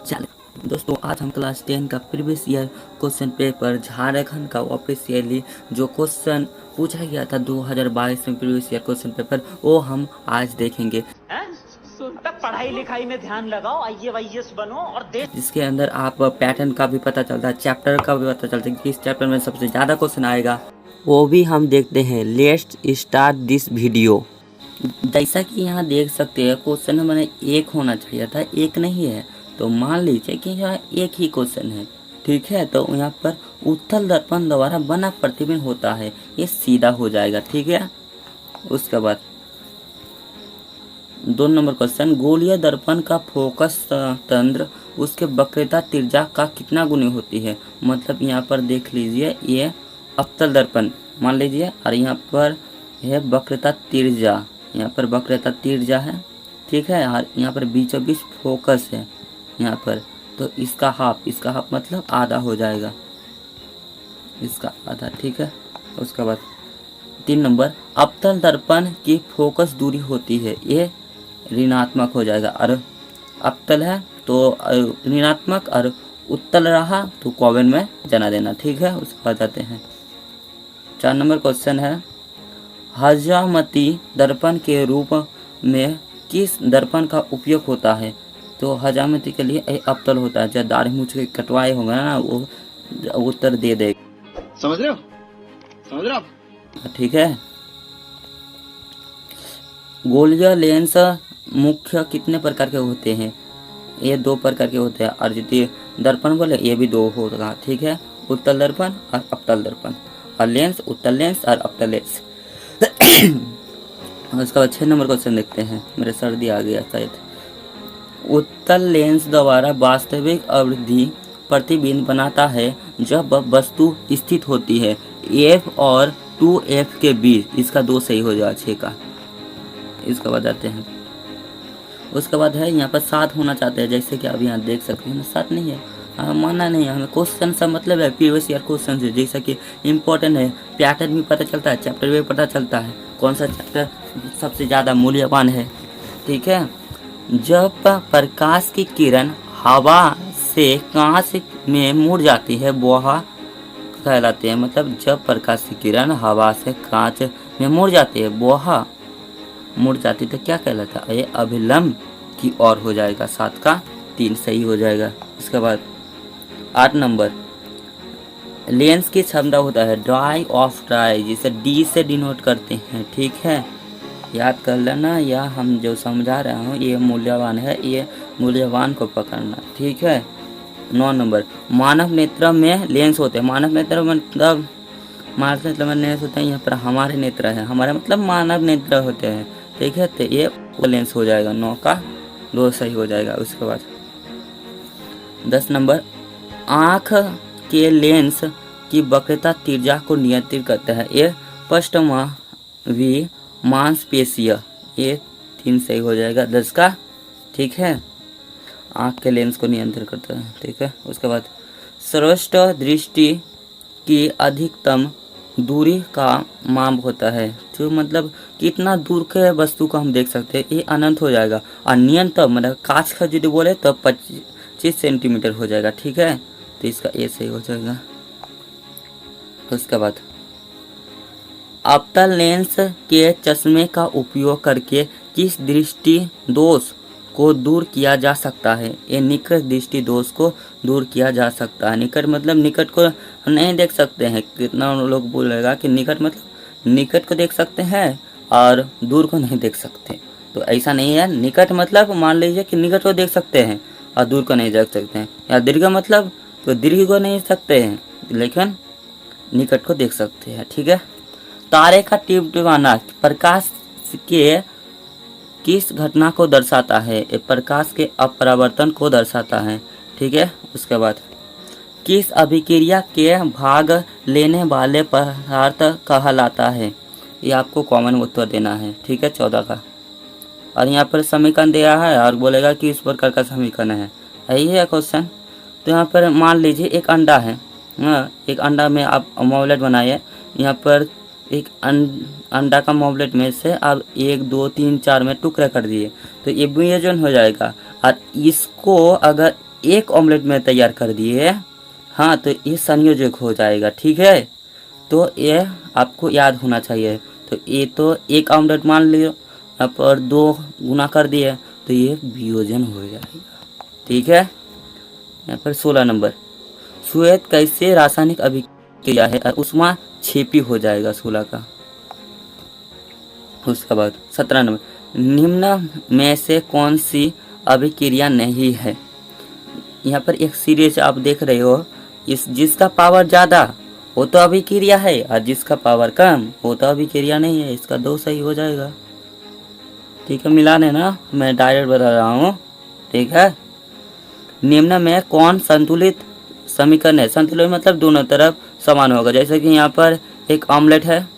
चलो दोस्तों, आज हम क्लास 10 का previous year question paper Jharkhand का ऑफिशियली जो क्वेश्चन पूछा गया था 2022 में प्रीवियस ईयर क्वेश्चन पेपर, वो हम आज देखेंगे। पढ़ाई लिखाई में ध्यान लगाओ, IAS बनो और देश। जिसके अंदर आप पैटर्न का भी पता चलता है, चैप्टर का भी पता चलता है कि किस चैप्टर में सबसे ज़्यादा क्वेश्चन आएगा, वो भी हम देखते हैं। Let's start this video. जैसा कि यहाँ देख सकते हैं, क्वेश्चन नंबर 1 होना चाहिए था, 1 नहीं है। तो मान लीजिए कि यहाँ एक ही क्वेश्चन है, ठीक है। तो यहाँ पर उत्तल दर्पण द्वारा बना प्रतिबिंब होता है, ये सीधा हो जाएगा, ठीक है। उसके बाद 2 नंबर क्वेश्चन, गोलीय दर्पण का फोकस तंत्र उसके वक्रता त्रिज्या का कितना गुनी होती है। मतलब यहाँ पर देख लीजिए, ये अवतल दर्पण मान लीजिए, और यहाँ पर है वक्रता त्रिज्या, यहाँ पर वक्रता त्रिज्या है, ठीक है। और यहाँ पर बीचों बीच फोकस है यहाँ पर, तो इसका हाफ मतलब आधा हो जाएगा, इसका आधा, ठीक है। उसके बाद 3 नंबर, अवतल दर्पण की फोकस दूरी होती है, ये ऋणात्मक हो जाएगा। और अवतल है तो ऋणात्मक, और उत्तल रहा तो कॉवेन में जना देना, ठीक है। उसके बाद आते हैं 4 नंबर क्वेश्चन है, हजामती दर्पण के रूप में किस दर्पण का उपयोग होता है। तो हजामती के लिए अवतल होता है, जब दाढ़ी मूछ के कटवाए होगा ना, वो उत्तर दे देगा। समझ रहे हो ठीक है। गोलीय लेंस मुख्य कितने प्रकार के होते हैं। ये 2 प्रकार के होते हैं, और यदि दर्पण बोले ये भी 2 होगा, ठीक है। उत्तल दर्पण और अवतल दर्पण, और लेंस उत्तल लेंस और अवतल लेंस। उसका बाद 6 नंबर क्वेश्चन देखते हैं, मेरे सर्दी आ गया शायद। उत्तल लेंस द्वारा वास्तविक अवधि प्रतिबिंब बनाता है जब वस्तु स्थित होती है F और 2F के बीच। इसका 2 सही हो जाएगा, 6 का। इसके बाद आते हैं, उसके बाद है यहाँ पर 7 होना चाहते हैं, जैसे कि आप यहाँ देख सकते हैं। 7 नहीं है, मानना नहीं है हमें। क्वेश्चन सब मतलब है प्रीवियस ईयर क्वेश्चन से, जैसा कि इम्पोर्टेंट है, पैटर्न भी पता चलता है, चैप्टर भी पता चलता है, कौन सा चैप्टर सबसे ज़्यादा मूल्यवान है, ठीक है। जब प्रकाश की किरण हवा से कांच में मुड़ जाती है, वह कहलाते हैं। मतलब जब प्रकाश की किरण हवा से कांच में मुड़ जाती है, वह मुड़ जाती तो क्या कहलाता है, ये अभिलंब की ओर हो जाएगा। 7 का 3 सही हो जाएगा। इसके बाद 8 नंबर, लेंस की क्षमता होता है ड्राई ऑफ ड्राई, जिसे D से डिनोट करते हैं, ठीक है। याद कर लेना, या हम जो समझा रहा हूँ ये मूल्यवान है, ये मूल्यवान को पकड़ना, ठीक है। 9 नंबर, मानव नेत्र में लेंस होते हैं। मानव नेत्र मतलब लेंस होते हैं, यहाँ पर हमारे नेत्र है, हमारे मतलब मानव नेत्र होते हैं, ठीक है। तो ये लेंस हो जाएगा, 9 का 2 सही हो जाएगा। उसके बाद 10 नंबर, आँख के लेंस की वक्रता त्रिज्या को नियंत्रित करता है, ये पृष्ठमावी मांसपेशीय, ये 3 सही हो जाएगा, 10 का, ठीक है। आँख के लेंस को नियंत्रित करता है, ठीक है। उसके बाद सर्वश्रेष्ठ दृष्टि की अधिकतम दूरी का माप होता है, जो मतलब कितना दूर के वस्तु को हम देख सकते हैं, ये अनंत हो जाएगा। और न्यूनतम मतलब कांच का यदि बोले तो 25 सेंटीमीटर हो जाएगा, ठीक है। तो इसका ये सही हो जाएगा। उसके बाद अवतल लेंस के चश्मे का उपयोग करके किस दृष्टि दोष को दूर किया जा सकता है। ये निकट दृष्टि दोष को दूर किया जा सकता है। निकट मतलब निकट को नहीं देख सकते हैं, कितना लोग बोलेगा कि निकट मतलब निकट को देख सकते हैं और दूर को नहीं देख सकते, तो ऐसा नहीं है। निकट मतलब मान लीजिए कि निकट को देख सकते हैं और दूर को नहीं देख सकते हैं, या दीर्घ मतलब तो दीर्घ को नहीं देख सकते हैं लेकिन निकट को देख सकते हैं, ठीक है। तारे का टिमटिमाना प्रकाश के किस घटना को दर्शाता है। प्रकाश के अपरावर्तन को दर्शाता है, ठीक है। उसके बाद किस अभिक्रिया के भाग लेने वाले पदार्थ कहलाता है। ये आपको कॉमन उत्तर देना है, ठीक है, 14 का। और यहाँ पर समीकरण दिया है और बोलेगा कि इस प्रकार का समीकरण है, यही है क्वेश्चन। तो यहाँ पर मान लीजिए एक अंडा है, एक अंडा में आप ऑमलेट बनाइए। यहाँ पर एक अंडा का ऑमलेट में से आप 1 2 3 4 में टुकड़ा कर दिए, तो ये विभाजन हो जाएगा। और इसको अगर एक ऑमलेट में तैयार कर दिए, हाँ, तो ये संयोजक हो जाएगा, ठीक है। तो ये आपको याद होना चाहिए। तो ये तो एक ऑमलेट मान लियो, यहाँ पर 2 गुना कर दिए तो ये वियोजन हो जाएगा, ठीक है। यहाँ पर 16 नंबर, श्वेत कैसे रासायनिक अभिक्रिया है और उष्मा छेपी हो जाएगा 16 का। उसके बाद 17 नंबर, निम्न में से कौन सी अभिक्रिया नहीं है। यहाँ पर एक सीरीज आप देख रहे हो, इस जिसका पावर ज़्यादा वो तो अभिक्रिया है और जिसका पावर कम वो तो अभिक्रिया नहीं है। इसका 2 सही हो जाएगा, ठीक है। मिलान है ना, मैं डायरेक्ट बता रहा हूँ, ठीक है। निम्न में कौन संतुलित समीकरण है। संतुलित मतलब दोनों तरफ समान होगा। जैसे कि यहाँ पर एक ऑमलेट है,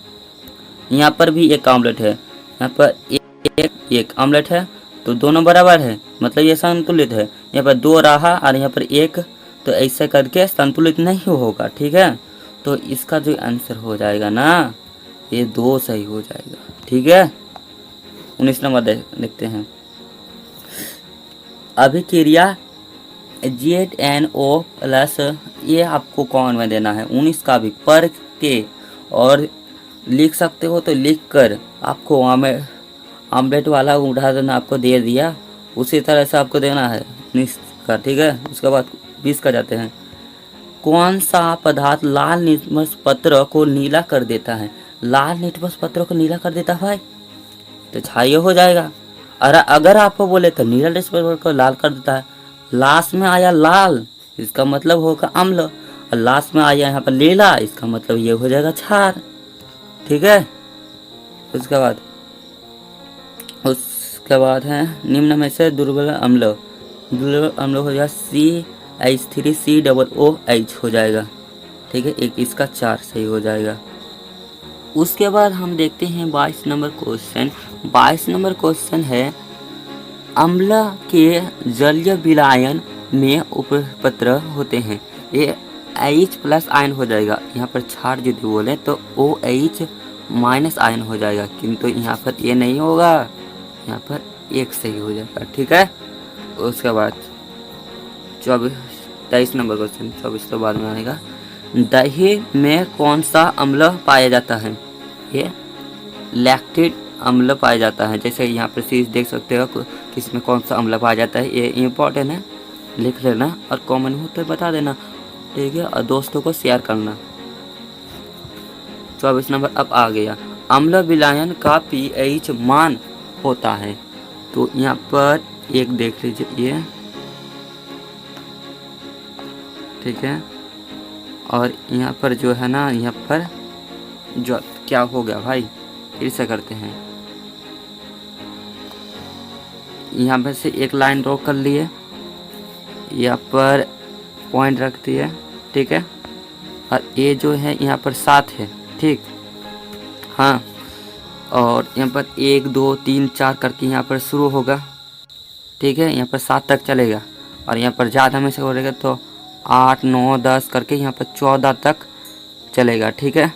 यहाँ पर भी एक ऑमलेट है, यहाँ पर एक ऑमलेट है, तो दोनों बराबर है, मतलब ये संतुलित है। यहाँ पर 2 रहा और यहाँ पर 1, तो ऐसे करके संतुलित नहीं होगा, ठीक है। तो इसका जो आंसर हो जाएगा ना, ये 2 सही हो जाएगा, ठीक है। 19 नंबर देखते हैं, अभिक्रिया ZNO प्लस, ये आपको कौन में देना है 19 का भी पढ़ के, और लिख सकते हो तो लिख कर आपको ऑमलेट वाला उदाहरण आपको दे दिया, उसी तरह से आपको देना है 19 का, ठीक है। उसके बाद 20 का जाते हैं, कौन सा पदार्थ लाल लिटमस पत्र को नीला कर देता है। लाल लिटमस पत्र को नीला कर देता है भाई, तो छाया हो जाएगा। अगर आपको बोले तो नीला लिटमस पत्र को लाल कर देता है, लास्ट में आया लाल, इसका मतलब होगा अम्ल, और लास्ट में आया यहाँ पर लीला, इसका मतलब ये हो जाएगा क्षार, ठीक है। उसके बाद है निम्न में से दुर्बल अम्ल हो जाएगा CH3COOH हो जाएगा, ठीक है। एक इसका 4 सही हो जाएगा। उसके बाद हम देखते हैं 22 नंबर क्वेश्चन। 22 नंबर क्वेश्चन है, अम्ल के जलीय विलायन में उपपत्र होते हैं, ये H प्लस आयन हो जाएगा। यहाँ पर क्षार यदि बोले तो OH माइनस आयन हो जाएगा, किंतु यहाँ पर ये नहीं होगा, यहाँ पर 1 सही हो जाएगा, ठीक है। उसके बाद 23 नंबर क्वेश्चन, 24 तो बाद में आएगा, दही में कौन सा अम्ल पाया जाता है। ये लैक्टिक अम्ल पाया जाता है। जैसे यहाँ पर चीज देख सकते हो किसमें कौन सा अम्ल पाया जाता है, ये इम्पोर्टेंट है, लिख लेना और कॉमन हो तो बता देना, ठीक है, और दोस्तों को शेयर करना। 24 नंबर अब आ गया, अम्ल विलायन का pH मान होता है। तो यहाँ पर एक देख लीजिए ये, ठीक है। और यहाँ पर जो है ना, यहाँ पर जो क्या हो गया भाई, फिर से करते हैं। यहाँ पर से एक लाइन ड्रॉ कर लिए, यहाँ पर पॉइंट रख दिए, ठीक है। और ये जो है यहाँ पर 7 है, ठीक, हाँ। और यहाँ पर 1 2 3 4 करके यहाँ पर शुरू होगा, ठीक है। यहाँ पर 7 तक चलेगा, और यहाँ पर ज़्यादा में से हो रहेगा तो 8 9 10 करके यहाँ पर 14 तक चलेगा, ठीक है।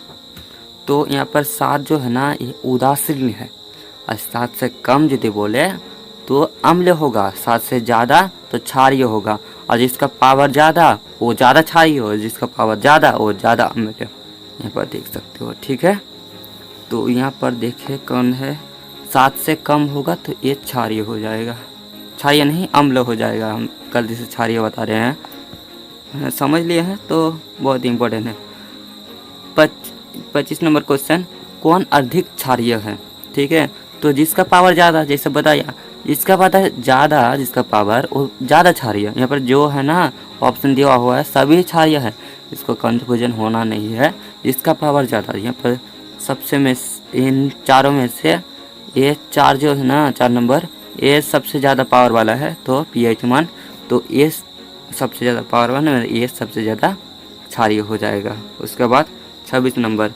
तो यहाँ पर 7 जो है ना, ये उदासीन है, और 7 से कम यदि बोले तो अम्ल होगा, 7 से ज़्यादा तो क्षारीय होगा, और जिसका पावर ज़्यादा वो ज़्यादा क्षारीय हो, जिसका पावर ज़्यादा वो ज़्यादा अम्ल है। यहाँ पर देख सकते हो, ठीक है। तो यहाँ पर देखे कौन है, 7 से कम होगा तो ये क्षारीय हो जाएगा, क्षारीय नहीं अम्ल हो जाएगा, हम गलती से क्षारीय बता रहे हैं, समझ लिए हैं, तो बहुत इम्पोर्टेंट है। 25 नंबर क्वेश्चन, कौन अधिक क्षारीय है, ठीक है। तो जिसका पावर ज़्यादा, जैसे बताया, जिसका पावर ज़्यादा, जिसका पावर वो ज़्यादा क्षारीय। यहाँ पर जो है ना ऑप्शन दिया हुआ है सभी क्षारीय है, इसको कंफ्यूजन होना नहीं है। जिसका पावर ज़्यादा, यहाँ पर सबसे में इन चारों में से ये 4 जो है ना, 4 नंबर, ये सबसे ज़्यादा पावर वाला है, तो pH मान, तो ये सबसे ज़्यादा पावर वाला है, ये सबसे ज़्यादा क्षारीय हो जाएगा। उसके बाद 26 नंबर,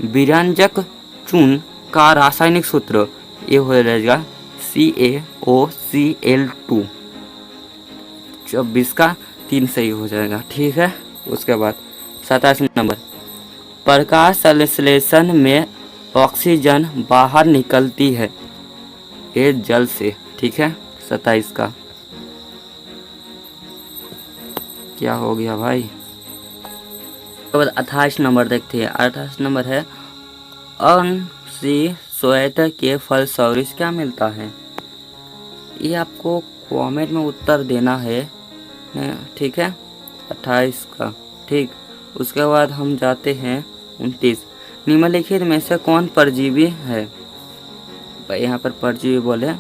विरंजक चून का रासायनिक सूत्र ये हो जाएगा CaOCl2। 24 का 3 सही हो जाएगा, ठीक है। उसके बाद 27 नंबर, प्रकाश संश्लेषण में ऑक्सीजन बाहर निकलती है, ये जल से, ठीक है। 27 का क्या हो गया भाई। उसके बाद 28 नंबर देखते हैं। 28 नंबर है अनसी स्वेत के फलस्वरूप क्या मिलता है। ये आपको कमेंट में उत्तर देना है, ठीक है, 28 का। ठीक, उसके बाद हम जाते हैं 29। निम्नलिखित में से कौन परजीवी है। भाई यहाँ पर परजीवी बोले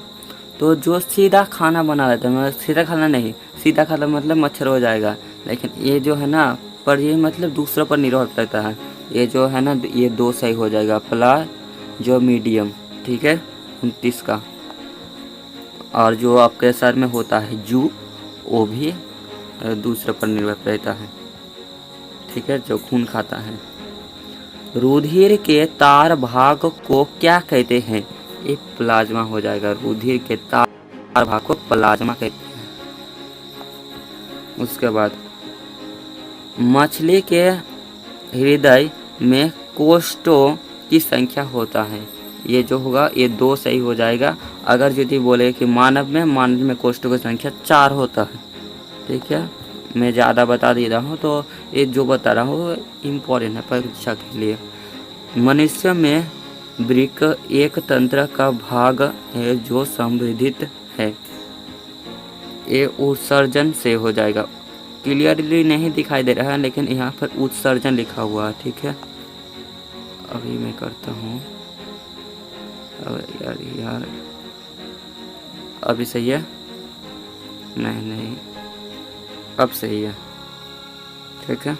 तो जो सीधा खाना बना लेता है, मतलब सीधा खाना नहीं, सीधा खाना मतलब मच्छर हो जाएगा, लेकिन ये जो है ना परजीवी मतलब दूसरों पर निर्भर करता है। ये जो है ना ये 2 सही हो जाएगा, प्ला जो मीडियम, ठीक है, 29 का। और जो आपके सर में होता है जू, वो भी दूसरे पर निर्भर रहता है, ठीक है, जो खून खाता है। रुधिर के तार भाग को क्या कहते हैं। ये प्लाज्मा हो जाएगा। रुधिर के तार भाग को प्लाज्मा कहते हैं। उसके बाद मछली के हृदय में कोष्ठों की संख्या होता है। ये जो होगा ये 2 सही हो जाएगा। अगर यदि बोले कि मानव में कोष्ठों की संख्या 4 होता है, ठीक है, मैं ज़्यादा बता दे रहा हूँ तो ये जो बता रहा हूँ इम्पोर्टेंट है परीक्षा के लिए। मनुष्य में वृक्क एक तंत्र का भाग है जो संवर्धित है। ये उत्सर्जन से हो जाएगा। क्लियरली नहीं दिखाई दे रहा है लेकिन यहाँ पर उत्सर्जन लिखा हुआ है, ठीक है। अभी मैं करता हूँ। यार अभी सही है? नहीं, अब सही है, ठीक है।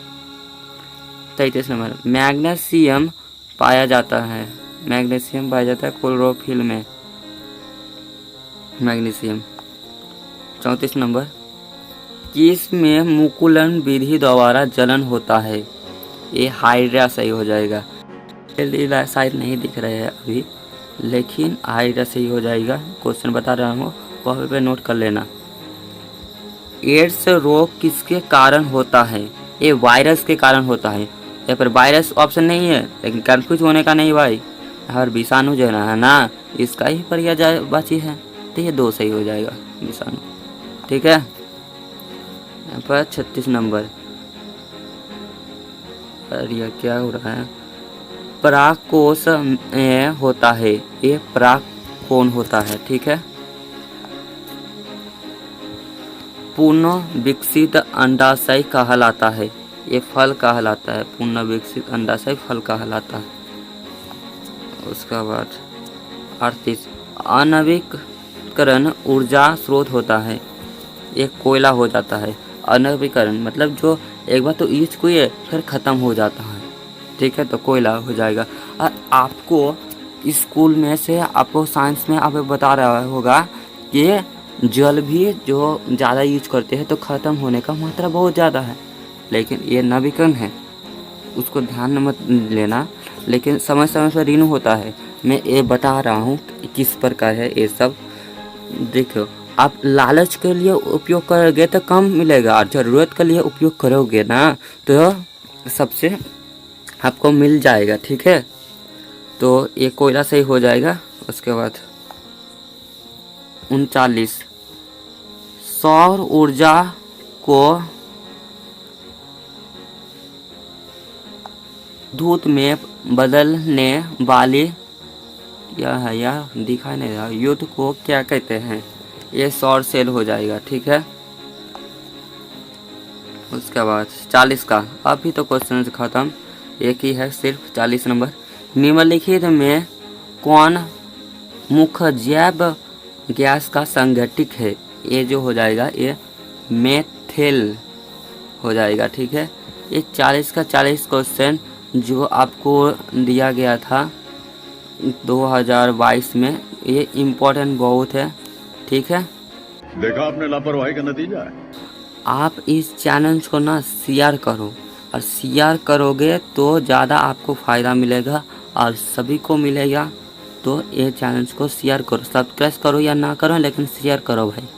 33 नंबर मैग्नीशियम पाया जाता है। मैग्नीशियम पाया जाता है क्लोरोफिल में, मैग्नीशियम। 34 नंबर किस में मुकुलन विधि द्वारा जलन होता है। ये हाइड्रा सही हो जाएगा। शायद नहीं दिख रहे हैं अभी, लेकिन हाइड्रा सही हो जाएगा। क्वेश्चन बता रहा हूँ, वहाँ पे नोट कर लेना। एड्स रोग किसके कारण होता है। ये वायरस के कारण होता है। यहाँ पर वायरस ऑप्शन नहीं है, लेकिन कंफ्यूज होने का नहीं भाई, हर विषाणु जो है ना इसका ही पर्याय बाची है, तो ये 2 सही हो जाएगा, विषाणु, ठीक है। यहाँ पर 36 नंबर, अरे यह क्या हो रहा है। परागकोश होता है। ये पराग कौन होता है, ठीक है। पुनः विकसित अंडाशय कहलाता है। ये फल कहलाता है। पुनः विकसित अंडाशय फल कहलाता है। उसके बाद 38 अनवीकरण ऊर्जा स्रोत होता है। ये कोयला हो जाता है। अनवीकरण मतलब जो एक बार तो यूज किए फिर ख़त्म हो जाता है, ठीक है, तो कोयला हो जाएगा। और आपको स्कूल में से आपको साइंस में आप बता रहा होगा कि जल भी जो ज़्यादा यूज करते हैं तो ख़त्म होने का मात्रा बहुत ज़्यादा है, लेकिन ये नवीकरण है, उसको ध्यान में मत लेना, लेकिन समय समय पर रिन्यू होता है। मैं ये बता रहा हूँ किस प्रकार है ये सब। देखो, आप लालच के लिए उपयोग करोगे तो कम मिलेगा, और ज़रूरत के लिए उपयोग करोगे ना तो सबसे आपको मिल जाएगा, ठीक है। तो ये कोयला सही हो जाएगा। उसके बाद 39 सौर ऊर्जा को दूध में बदलने वाली क्या है यार, दिखाई नहीं रहा, युद्ध को क्या कहते हैं। ये सौर सेल हो जाएगा, ठीक है। उसके बाद 40 का, अभी तो क्वेश्चन खत्म, एक ही है सिर्फ 40 नंबर। निम्नलिखित में कौन मुख्य जैव गैस का संघटक है। ये जो हो जाएगा ये मेथिल हो जाएगा, ठीक है। ये 40 का 40 क्वेश्चन जो आपको दिया गया था 2022 में, ये इम्पोर्टेंट बहुत है, ठीक है। देखा आपने लापरवाही का नतीजा है। आप इस चैनल को ना शेयर करो, और शेयर करोगे तो ज़्यादा आपको फ़ायदा मिलेगा और सभी को मिलेगा। तो ये चैनल को शेयर करो, सब्सक्राइब करो या ना करो, लेकिन शेयर करो भाई।